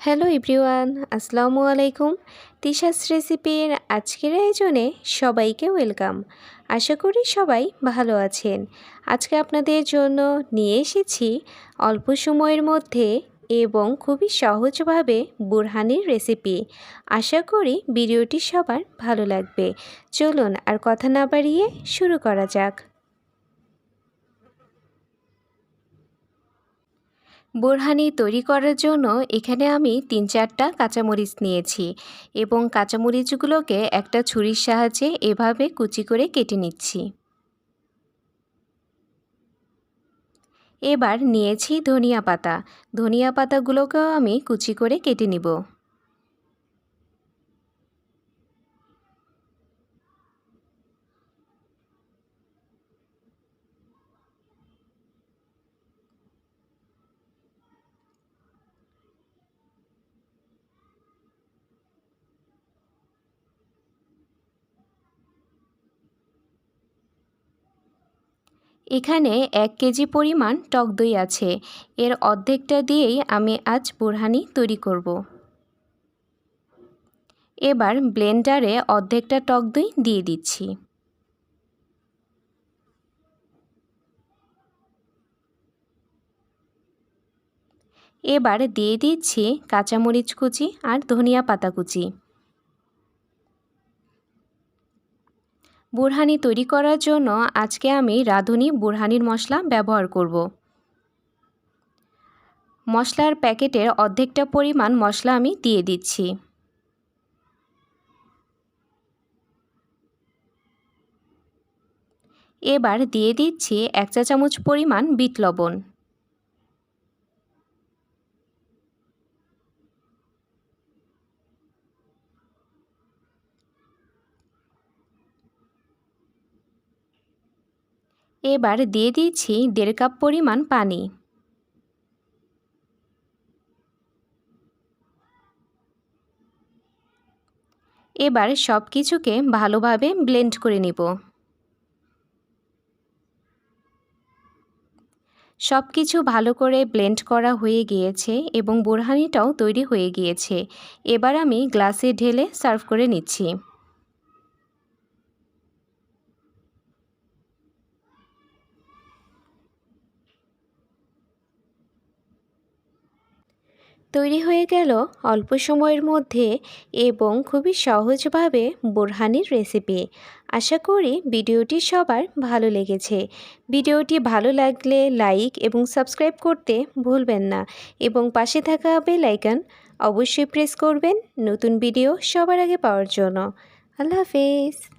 Hello everyone, আসসালামু আলাইকুম। তিশাস রেসিপির আজকের আয়োজনে সবাইকে ওয়েলকাম। আশা করি সবাই ভালো আছেন। আজকে আপনাদের জন্য নিয়ে এসেছি অল্প সময়ের মধ্যে এবং খুবই সহজভাবে বুরহানির রেসিপি। আশা করি ভিডিওটি সবার ভালো লাগবে। চলুন আর কথা না বাড়িয়ে শুরু করা যাক। বোরহানি তৈরি করার জন্য এখানে আমি ৩-৪টা কাঁচামরিচ নিয়েছি এবং কাঁচামরিচগুলোকে একটা ছুরির সাহায্যে এভাবে কুচি করে কেটে নিচ্ছি। এবার নিয়েছি ধনিয়া পাতা। ধনিয়া পাতাগুলোকেও আমি কুচি করে কেটে নিব। এখানে ১ কেজি পরিমাণ টক দই আছে। এর অর্ধেকটা দিয়েই আমি আজ বুরহানি তৈরি করব। এবার ব্লেন্ডারে অর্ধেকটা টক দই দিয়ে দিচ্ছি। এবার দিয়ে দিচ্ছি কাঁচামরিচ কুচি আর ধনিয়া পাতা কুচি। বুরহানি তৈরি করার জন্য আজকে আমি রাঁধুনি বুরহানির মশলা ব্যবহার করব। মশলার প্যাকেটের অর্ধেকটা পরিমাণ মশলা আমি দিয়ে দিচ্ছি। এবার দিয়ে দিচ্ছি ১ চা চামচ পরিমাণ বিট লবণ। এবার দিয়ে দিচ্ছি ১.৫ কাপ পরিমাণ পানি। এবার সব কিছুকে ভালোভাবে ব্লেন্ড করে নিব। সব কিছু ভালো করে ব্লেন্ড করা হয়ে গিয়েছে এবং বুরহানিটাও তৈরি হয়ে গিয়েছে। এবার আমি গ্লাসে ঢেলে সার্ভ করে নিচ্ছি। তৈরি হয়ে গেল অল্প সময়ের মধ্যে এবং খুবই সহজভাবে বুরহানির রেসিপি। আশা করি ভিডিওটি সবার ভালো লেগেছে। ভিডিওটি ভালো লাগলে লাইক এবং সাবস্ক্রাইব করতে ভুলবেন না এবং পাশে থাকা বেল আইকন অবশ্যই প্রেস করবেন নতুন ভিডিও সবার আগে পাওয়ার জন্য। আল্লাহ হাফেজ।